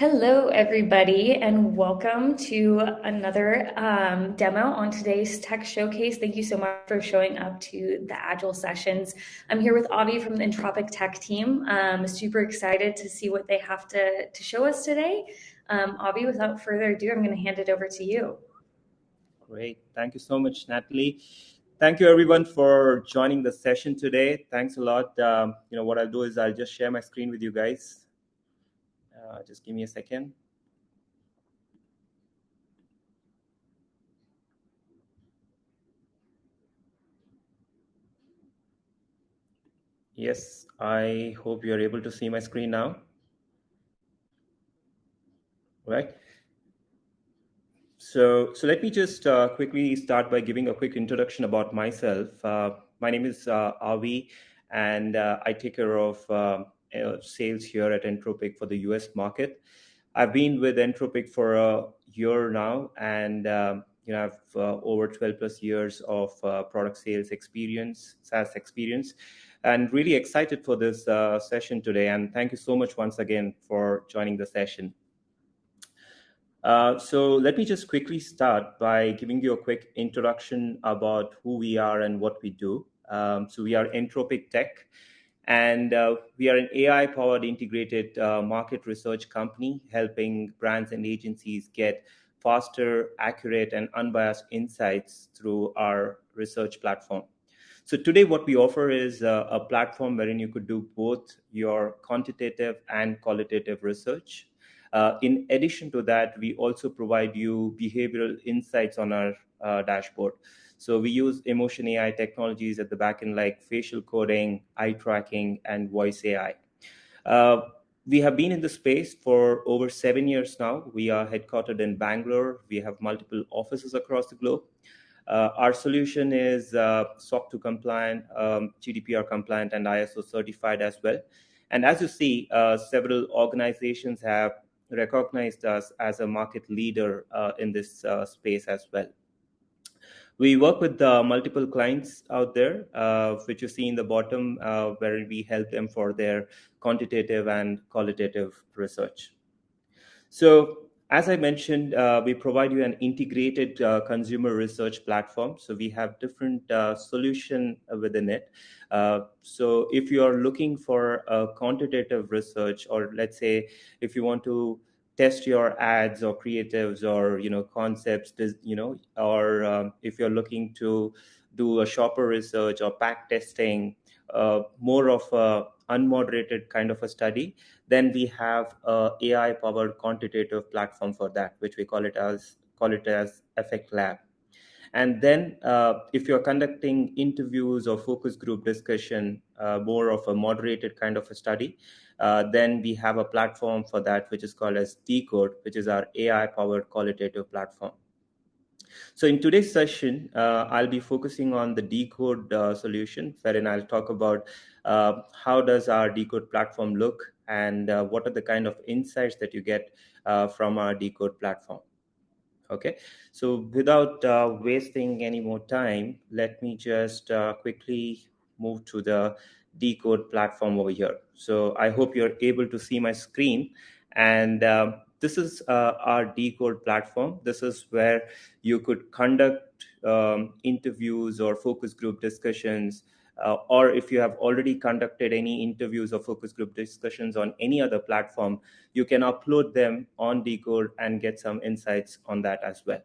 Hello, everybody, and welcome to another demo on today's Tech Showcase. Thank you so much for showing up to the Agile sessions. I'm here with Avi from the Entropik Tech team. Super excited to see what they have to show us today. Avi, without further ado, I'm going to hand it over to you. Great. Thank you so much, Natalie. Thank you, everyone, for joining the session today. Thanks a lot. What I'll do is I'll just share my screen with you guys. Just give me a second. Yes, I hope you're able to see my screen now. Right. So let me just quickly start by giving a quick introduction about myself. My name is Avi, and I take care of sales here at Entropik for the US market. I've been with Entropik for a year now, and I've over 12 plus years of product sales experience, SaaS experience, and really excited for this session today. And thank you so much once again for joining the session. So let me just quickly start by giving you a quick introduction about who we are and what we do. So we are Entropik Tech, and we are an AI-powered integrated market research company helping brands and agencies get faster, accurate, and unbiased insights through our research platform. So today what we offer is a platform wherein you could do both your quantitative and qualitative research. In addition to that, we also provide you behavioral insights on our dashboard. So we use emotion AI technologies at the back end like facial coding, eye tracking, and voice AI. We have been in the space for over 7 years now. We are headquartered in Bangalore. We have multiple offices across the globe. Our solution is SOC 2 compliant, GDPR compliant, and ISO certified as well. And as you see, several organizations have recognized us as a market leader in this space as well. We work with multiple clients out there, which you see in the bottom, where we help them for their quantitative and qualitative research. So as I mentioned, we provide you an integrated consumer research platform. So we have different solution within it. So if you are looking for a quantitative research, or let's say if you want to test your ads or creatives or concepts, or if you're looking to do a shopper research or pack testing, more of a unmoderated kind of a study, then we have a AI powered quantitative platform for that, which we call it as Effect Lab. And then if you're conducting interviews or focus group discussion, more of a moderated kind of a study, then we have a platform for that, which is called as Decode, which is our AI powered qualitative platform. So in today's session, I'll be focusing on the Decode solution, wherein I'll talk about how does our Decode platform look, and what are the kind of insights that you get from our Decode platform. Okay, so without wasting any more time, let me just quickly move to the Decode platform over here. So I hope you're able to see my screen, and this is our Decode platform. This is where you could conduct interviews or focus group discussions, or if you have already conducted any interviews or focus group discussions on any other platform, you can upload them on Decode and get some insights on that as well.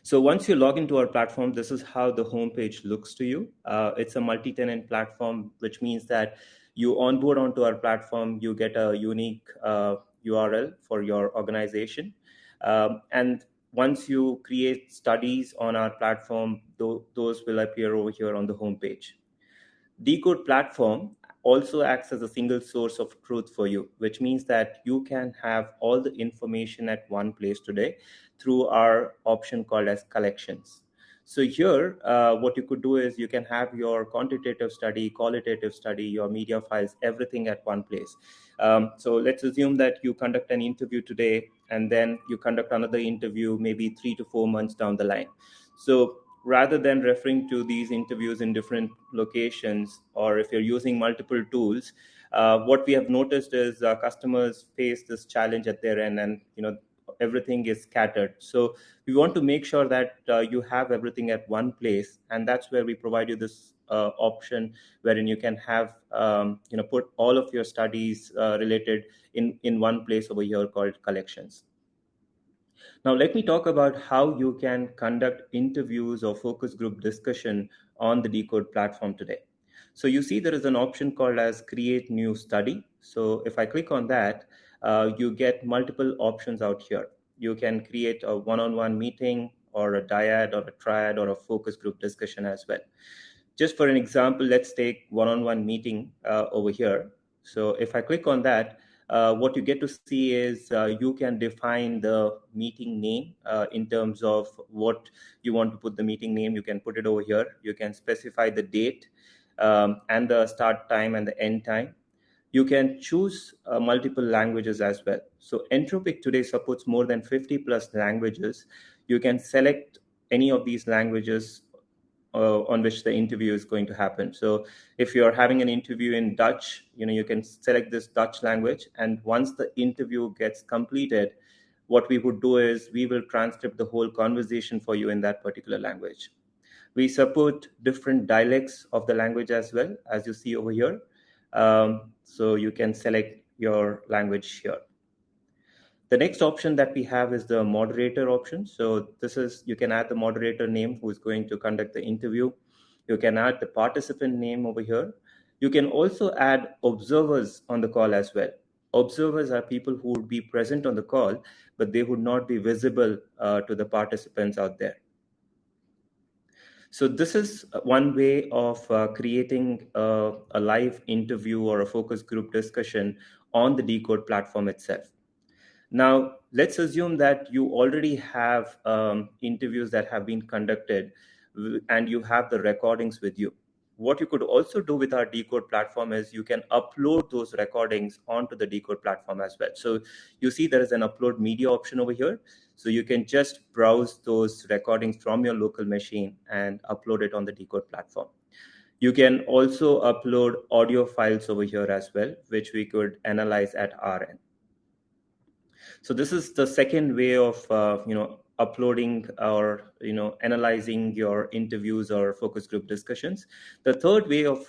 So once you log into our platform, this is how the homepage looks to you. It's a multi-tenant platform, which means that you onboard onto our platform, you get a unique URL for your organization. And once you create studies on our platform, those will appear over here on the homepage. Decode platform also acts as a single source of truth for you, which means that you can have all the information at one place today through our option called as collections. So here, what you could do is you can have your quantitative study, qualitative study, your media files, everything at one place. So let's assume that you conduct an interview today, and then you conduct another interview maybe 3 to 4 months down the line. So rather than referring to these interviews in different locations, or if you're using multiple tools, What we have noticed is customers face this challenge at their end, and everything is scattered. So we want to make sure that you have everything at one place, and that's where we provide you this option wherein you can have put all of your studies related in one place over here called collections. Now, let me talk about how you can conduct interviews or focus group discussion on the Decode platform today. So you see there is an option called as create new study. So if I click on that, you get multiple options out here. You can create a one-on-one meeting or a dyad or a triad or a focus group discussion as well. Just for an example, let's take one-on-one meeting over here. So if I click on that, what you get to see is you can define the meeting name in terms of what you want to put the meeting name. You can put it over here. You can specify the date and the start time and the end time. You can choose multiple languages as well. So Entropik today supports more than 50 plus languages. You can select any of these languages on which the interview is going to happen. So if you're having an interview in Dutch, you can select this Dutch language, and once the interview gets completed, what we would do is we will transcript the whole conversation for you in that particular language. We support different dialects of the language as well, as you see over here. So you can select your language here. The next option that we have is the moderator option. So this is, you can add the moderator name who is going to conduct the interview. You can add the participant name over here. You can also add observers on the call as well. Observers are people who would be present on the call, but they would not be visible to the participants out there. So this is one way of creating a live interview or a focus group discussion on the Decode platform itself. Now, let's assume that you already have interviews that have been conducted and you have the recordings with you. What you could also do with our Decode platform is you can upload those recordings onto the Decode platform as well. So you see there is an upload media option over here. So you can just browse those recordings from your local machine and upload it on the Decode platform. You can also upload audio files over here as well, which we could analyze at our end. So this is the second way of uploading or analyzing your interviews or focus group discussions. The third way of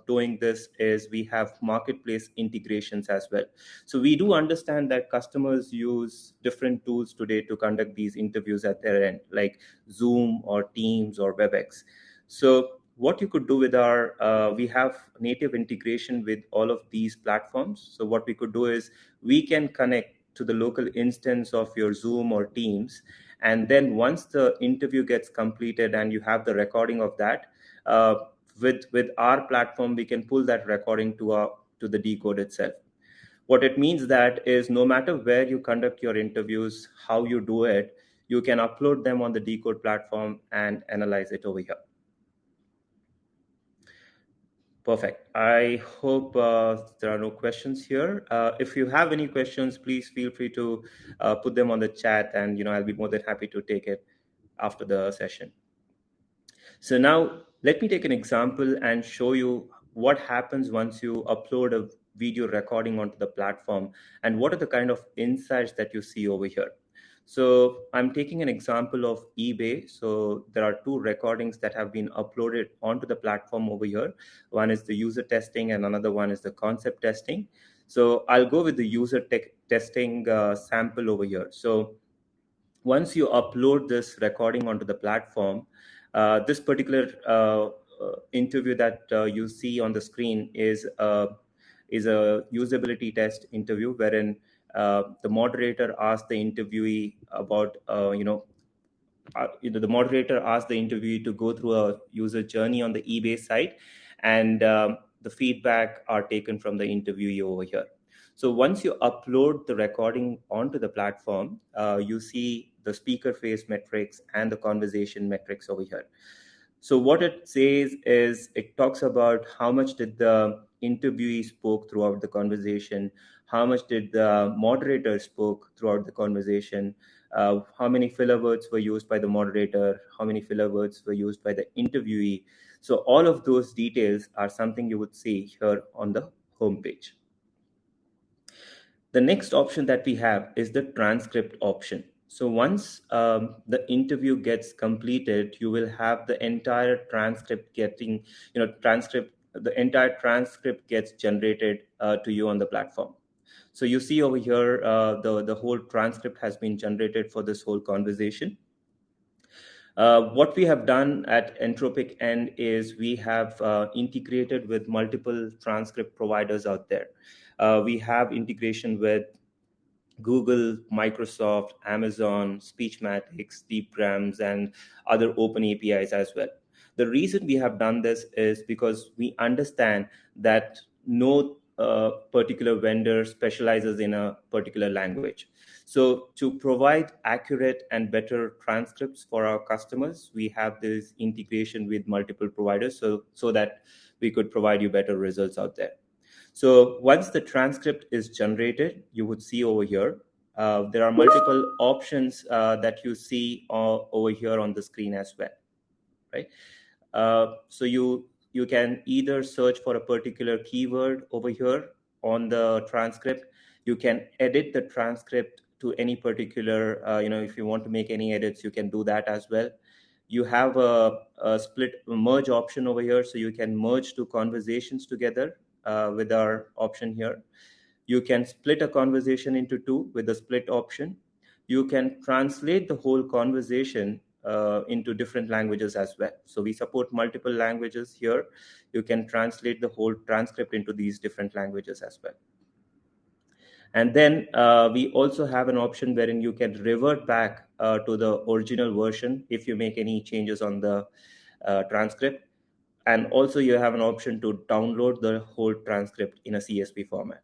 doing this is we have marketplace integrations as well. So we do understand that customers use different tools today to conduct these interviews at their end, like Zoom or Teams or WebEx. So what you could do with our, we have native integration with all of these platforms. So what we could do is we can connect to the local instance of your Zoom or Teams. And then once the interview gets completed and you have the recording of that, with our platform, we can pull that recording to the Decode itself. What it means that is no matter where you conduct your interviews, how you do it, you can upload them on the Decode platform and analyze it over here. Perfect. I hope there are no questions here. If you have any questions, please feel free to put them on the chat, and I'll be more than happy to take it after the session. So now let me take an example and show you what happens once you upload a video recording onto the platform and what are the kind of insights that you see over here. So I'm taking an example of eBay. So there are two recordings that have been uploaded onto the platform over here. One is the user testing and another one is the concept testing. So I'll go with the user testing sample over here. So once you upload this recording onto the platform, this particular interview that you see on the screen is a usability test interview wherein the moderator asks the interviewee about the moderator asks the interviewee to go through a user journey on the eBay site, and the feedback are taken from the interviewee over here. So once you upload the recording onto the platform, you see the speaker face metrics and the conversation metrics over here. So what it says is it talks about how much did the interviewee spoke throughout the conversation, how much did the moderator spoke throughout the conversation, how many filler words were used by the moderator, how many filler words were used by the interviewee. So all of those details are something you would see here on the homepage. The next option that we have is the transcript option. So once the interview gets completed, you will have the entire transcript getting, the entire transcript gets generated to you on the platform. So you see over here, the whole transcript has been generated for this whole conversation. What we have done at Entropik End is we have integrated with multiple transcript providers out there. We have integration with Google, Microsoft, Amazon, Speechmatics, DeepGrams, and other open APIs as well. The reason we have done this is because we understand that no particular vendor specializes in a particular language. So to provide accurate and better transcripts for our customers, we have this integration with multiple providers so that we could provide you better results out there. So once the transcript is generated, you would see over here, there are multiple options that you see over here on the screen as well, right? So you can either search for a particular keyword over here on the transcript. You can edit the transcript to any particular, if you want to make any edits, you can do that as well. You have a split merge option over here, so you can merge two conversations together with our option here. You can split a conversation into two with the split option. You can translate the whole conversation into different languages as well. So we support multiple languages here. You can translate the whole transcript into these different languages as well. And then we also have an option wherein you can revert back to the original version if you make any changes on the transcript. And also you have an option to download the whole transcript in a CSV format.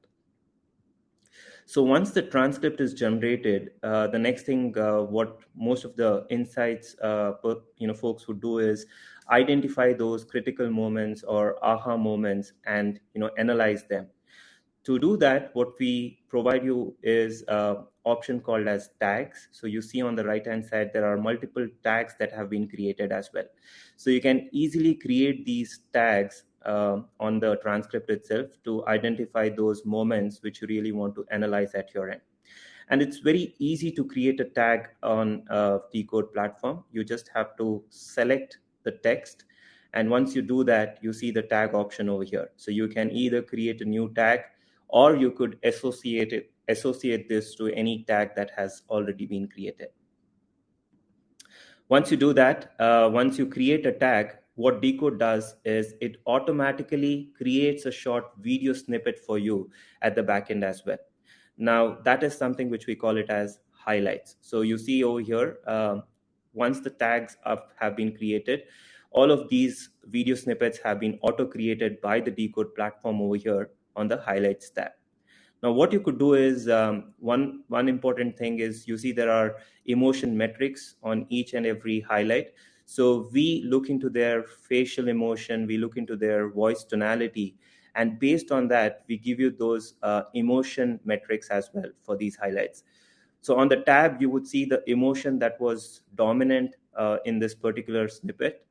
So once the transcript is generated, the next thing what most of the insights folks would do is identify those critical moments or aha moments and analyze them. To do that, what we provide you is an option called as tags. So you see on the right hand side there are multiple tags that have been created as well. So you can easily create these tags on the transcript itself to identify those moments which you really want to analyze at your end. And it's very easy to create a tag on Decode platform. You just have to select the text, and once you do that, you see the tag option over here. So you can either create a new tag, or you could associate this to any tag that has already been created. Once you do that, once you create a tag, what Decode does is it automatically creates a short video snippet for you at the backend as well. Now, that is something which we call it as highlights. So you see over here, once the tags have been created, all of these video snippets have been auto-created by the Decode platform over here on the highlights tab. Now, what you could do is one important thing is you see there are emotion metrics on each and every highlight. So we look into their facial emotion, we look into their voice tonality, and based on that, we give you those emotion metrics as well for these highlights. So on the tab, you would see the emotion that was dominant in this particular snippet.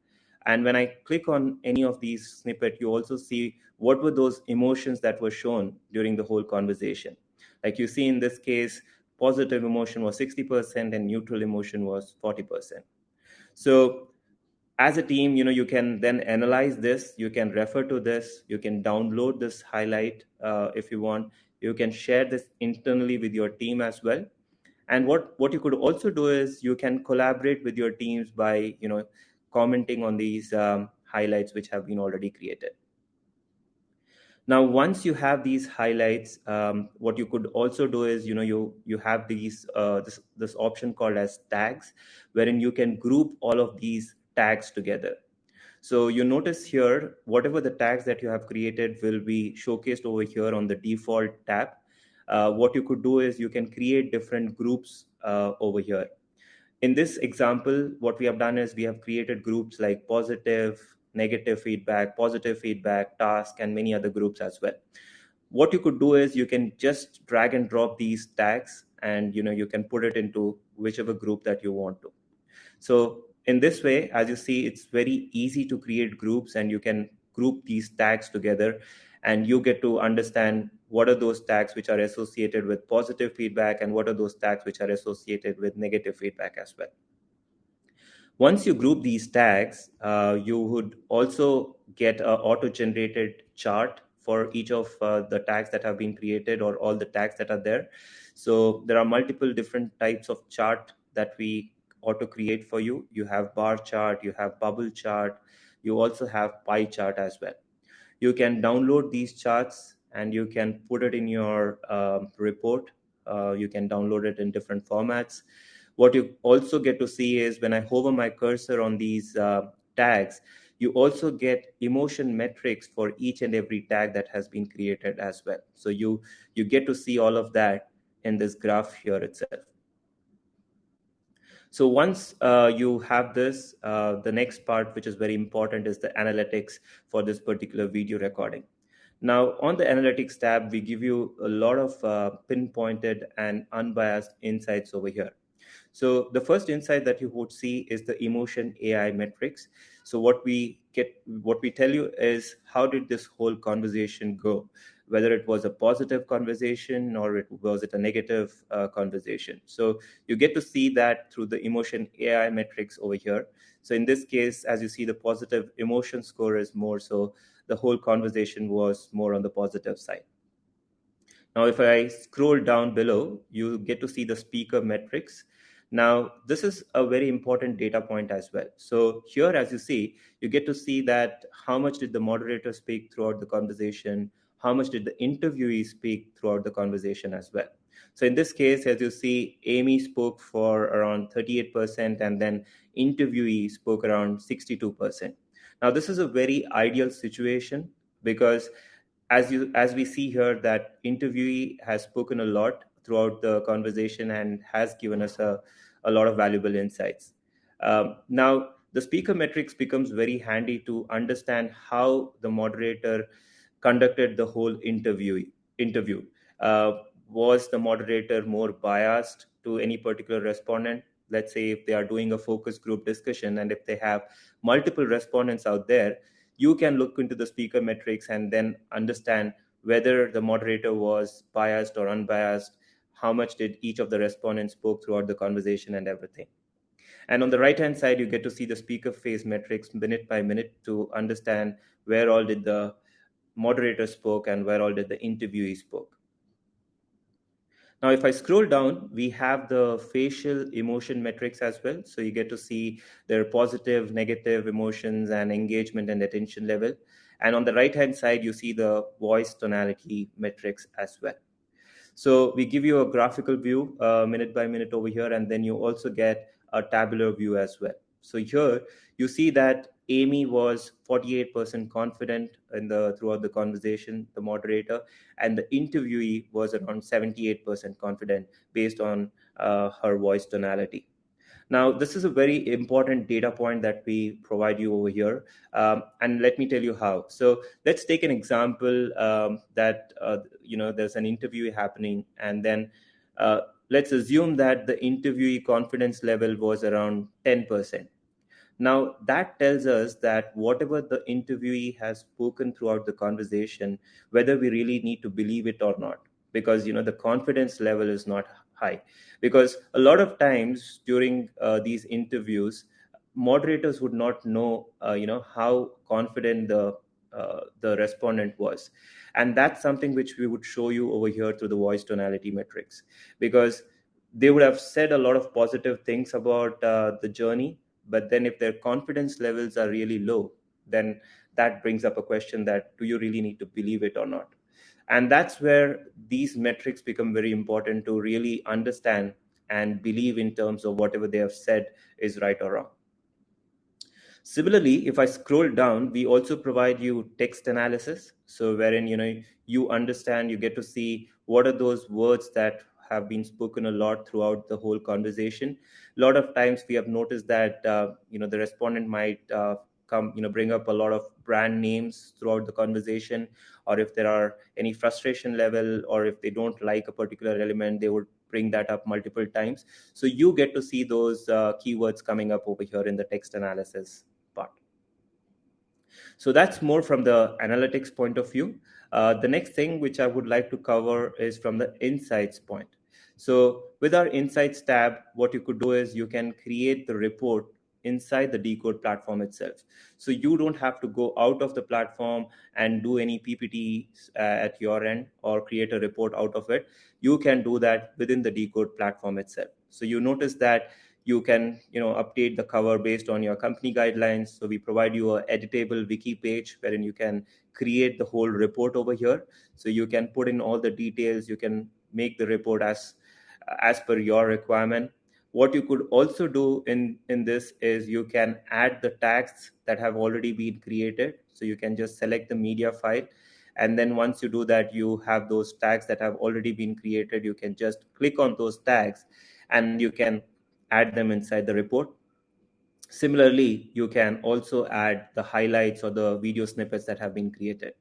And when I click on any of these snippet, you also see what were those emotions that were shown during the whole conversation. Like you see in this case, positive emotion was 60% and neutral emotion was 40%. So as a team, you can then analyze this, you can refer to this, you can download this highlight if you want, you can share this internally with your team as well. And what you could also do is you can collaborate with your teams by commenting on these highlights which have been already created. Now, once you have these highlights, what you could also do is you have these this option called as tags, wherein you can group all of these tags together. So you notice here, whatever the tags that you have created will be showcased over here on the default tab. What you could do is you can create different groups over here. In this example, what we have done is we have created groups like positive, negative feedback, positive feedback, task, and many other groups as well. What you could do is you can just drag and drop these tags, and you can put it into whichever group that you want to. So in this way, as you see, it's very easy to create groups, and you can group these tags together. and you get to understand what are those tags which are associated with positive feedback and what are those tags which are associated with negative feedback as well. Once you group these tags, you would also get an auto-generated chart for each of the tags that have been created or all the tags that are there. So there are multiple different types of chart that we auto create for you. You have bar chart, you have bubble chart, you also have pie chart as well. You can download these charts and you can put it in your report. You can download it in different formats. What you also get to see is when I hover my cursor on these tags, you also get emotion metrics for each and every tag that has been created as well. So you get to see all of that in this graph here itself. So once you have this, the next part, which is very important, is the analytics for this particular video recording. Now, on the analytics tab, we give you a lot of pinpointed and unbiased insights over here. So the first insight that you would see is the emotion AI metrics. So what we tell you is how did this whole conversation go, whether it was a positive conversation or was it a negative conversation. So you get to see that through the emotion AI metrics over here. So in this case, as you see, the positive emotion score is more, so the whole conversation was more on the positive side. Now, if I scroll down below, you get to see the speaker metrics. Now, this is a very important data point as well. So here, as you see, you get to see that how much did the moderator speak throughout the conversation, how much did the interviewee speak throughout the conversation as well. So in this case, as you see, Amy spoke for around 38%, and then interviewee spoke around 62%. Now, this is a very ideal situation because as we see here that interviewee has spoken a lot throughout the conversation and has given us a lot of valuable insights. Now the speaker metrics becomes very handy to understand how the moderator conducted the whole interview. Was the moderator more biased to any particular respondent? Let's say if they are doing a focus group discussion and if they have multiple respondents out there, you can look into the speaker metrics and then understand whether the moderator was biased or unbiased, how much did each of the respondents spoke throughout the conversation and everything. And on the right hand side, you get to see the speaker phase metrics minute by minute to understand where all did the moderator spoke and where all did the interviewee spoke. Now, if I scroll down, we have the facial emotion metrics as well. So you get to see their positive, negative emotions and engagement and attention level. And on the right-hand side, you see the voice tonality metrics as well. So we give you a graphical view minute by minute over here, and then you also get a tabular view as well. So here you see that Amy was 48% confident throughout the conversation, the moderator, and the interviewee was around 78% confident based on her voice tonality. Now, this is a very important data point that we provide you over here. And let me tell you how. So let's take an example that, there's an interview happening. And then let's assume that the interviewee confidence level was around 10%. Now, that tells us that whatever the interviewee has spoken throughout the conversation, whether we really need to believe it or not, because the confidence level is not high. Because a lot of times during these interviews, moderators would not know, how confident the respondent was, and that's something which we would show you over here through the voice tonality metrics, because they would have said a lot of positive things about the journey, but then if their confidence levels are really low, then that brings up a question that do you really need to believe it or not? And that's where these metrics become very important to really understand and believe in terms of whatever they have said is right or wrong. Similarly, if I scroll down, we also provide you text analysis. So wherein, you understand, you get to see what are those words that have been spoken a lot throughout the whole conversation. A lot of times we have noticed that, the respondent might bring up a lot of brand names throughout the conversation, or if there are any frustration level, or if they don't like a particular element, they would bring that up multiple times. So you get to see those keywords coming up over here in the text analysis part. So that's more from the analytics point of view. The next thing which I would like to cover is from the insights point. So with our insights tab, what you could do is you can create the report inside the Decode platform itself. So you don't have to go out of the platform and do any PPT at your end or create a report out of it. You can do that within the Decode platform itself. So you notice that you can update the cover based on your company guidelines. So we provide you a editable wiki page wherein you can create the whole report over here. So you can put in all the details, you can make the report as per your requirement. What you could also do in this is you can add the tags that have already been created. So you can just select the media file, and then once you do that, you have those tags that have already been created. You can just click on those tags and you can add them inside the report. Similarly, you can also add the highlights or the video snippets that have been created.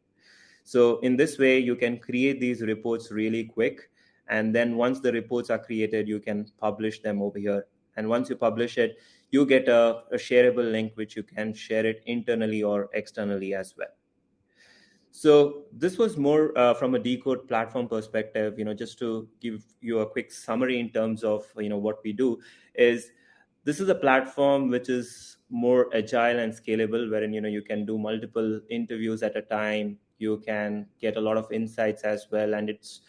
So in this way, you can create these reports really quick. And then once the reports are created, you can publish them over here. And once you publish it, you get a shareable link, which you can share it internally or externally as well. So this was more from a Decode platform perspective. Just to give you a quick summary in terms of what we do is this is a platform which is more agile and scalable, wherein you can do multiple interviews at a time. You can get a lot of insights as well, and it's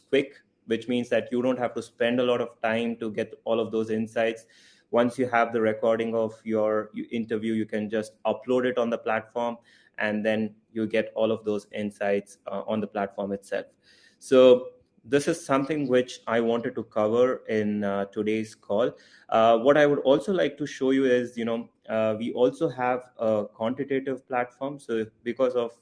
quick, which means that you don't have to spend a lot of time to get all of those insights. Once you have the recording of your interview, you can just upload it on the platform, and then you get all of those insights on the platform itself. So this is something which I wanted to cover in today's call. What I would also like to show you is, we also have a quantitative platform. So because of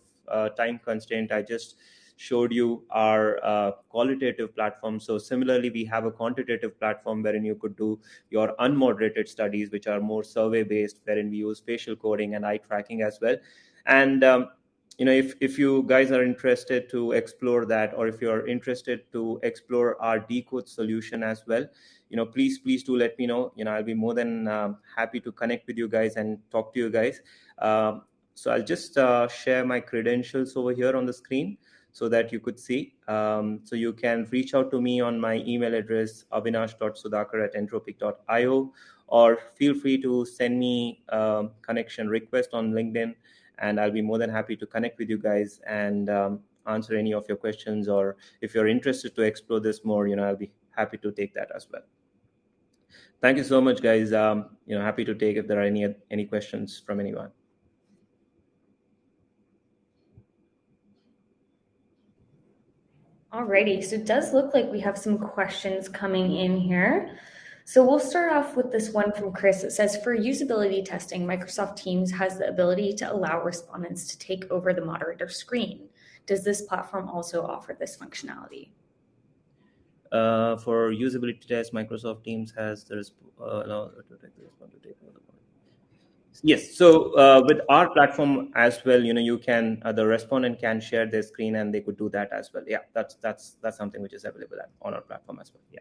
time constraint, I just showed you our qualitative platform. So similarly, we have a quantitative platform wherein you could do your unmoderated studies, which are more survey based, wherein we use spatial coding and eye tracking as well. And if you guys are interested to explore that, or if you're interested to explore our Decode solution as well, please do let me know. I'll be more than happy to connect with you guys and talk to you guys. So I'll just share my credentials over here on the screen so that you could see. So you can reach out to me on my email address, avinash.sudhakar@entropik.io, or feel free to send me a connection request on LinkedIn, and I'll be more than happy to connect with you guys and answer any of your questions. Or if you're interested to explore this more, I'll be happy to take that as well. Thank you so much, guys. Happy to take if there are any questions from anyone. Alrighty, so it does look like we have some questions coming in here. So we'll start off with this one from Chris. It says, for usability testing, Microsoft Teams has the ability to allow respondents to take over the moderator screen. Does this platform also offer this functionality? For usability test, Microsoft Teams has the Yes. So with our platform as well, you can the respondent can share their screen and they could do that as well. Yeah, that's something which is available on our platform as well. Yeah.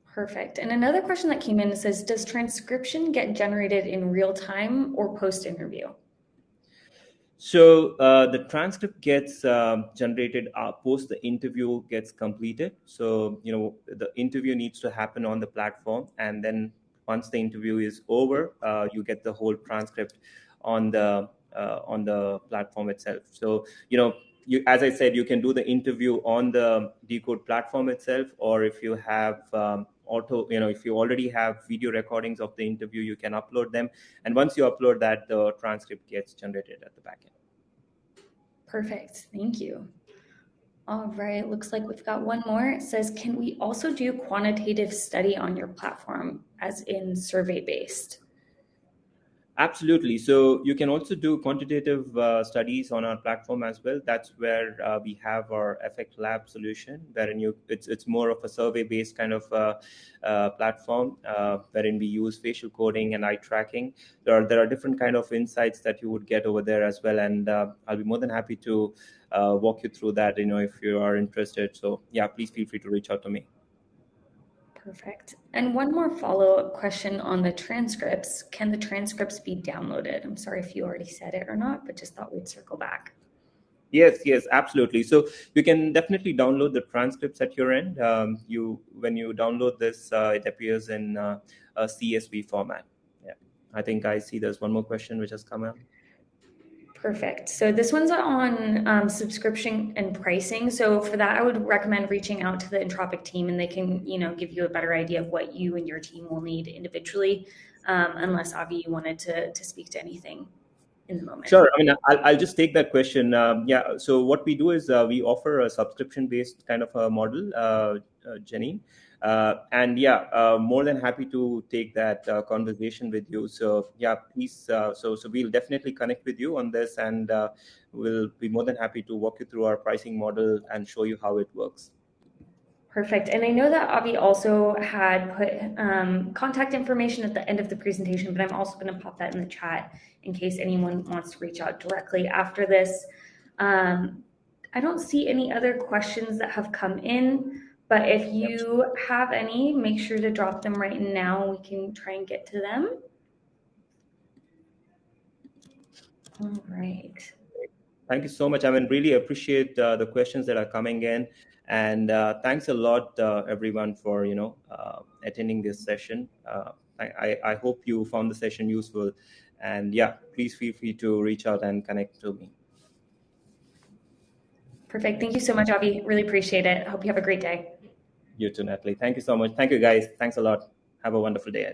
Perfect. And another question that came in says, does transcription get generated in real time or post-interview? So the transcript gets generated post the interview gets completed. So the interview needs to happen on the platform, and then once the interview is over, you get the whole transcript on the platform itself. So as I said, you can do the interview on the Decode platform itself, or if you have if you already have video recordings of the interview, you can upload them, and once you upload that, the transcript gets generated at the back end. Perfect. Thank you. All right. Looks like we've got one more. It says, can we also do quantitative study on your platform, as in survey based? Absolutely. So you can also do quantitative studies on our platform as well. That's where we have our Effect Lab solution, wherein it's more of a survey-based kind of platform, wherein we use facial coding and eye tracking. There are different kind of insights that you would get over there as well, and I'll be more than happy to walk you through that. If you are interested. So yeah, please feel free to reach out to me. Perfect. And one more follow-up question on the transcripts. Can the transcripts be downloaded? I'm sorry if you already said it or not, but just thought we'd circle back. Yes, absolutely. So you can definitely download the transcripts at your end. When you download this, it appears in a CSV format. Yeah, I think I see there's one more question which has come up. Perfect. So this one's on subscription and pricing. So for that, I would recommend reaching out to the Entropic team, and they can, give you a better idea of what you and your team will need individually. Unless Avi, you wanted to speak to anything in the moment. Sure. I mean, I'll just take that question. Yeah. So what we do is we offer a subscription-based kind of a model, Jenny. And yeah, more than happy to take that conversation with you. So yeah, please. So we'll definitely connect with you on this, and we'll be more than happy to walk you through our pricing model and show you how it works. Perfect. And I know that Avi also had put contact information at the end of the presentation, but I'm also going to pop that in the chat in case anyone wants to reach out directly after this. I don't see any other questions that have come in, but if you have any, make sure to drop them right now. We can try and get to them. All right. Thank you so much. I mean, really appreciate the questions that are coming in, and thanks a lot, everyone, for attending this session. I hope you found the session useful, and yeah, please feel free to reach out and connect to me. Perfect. Thank you so much, Avi. Really appreciate it. Hope you have a great day. You too, Natalie. Thank you so much. Thank you, guys. Thanks a lot. Have a wonderful day.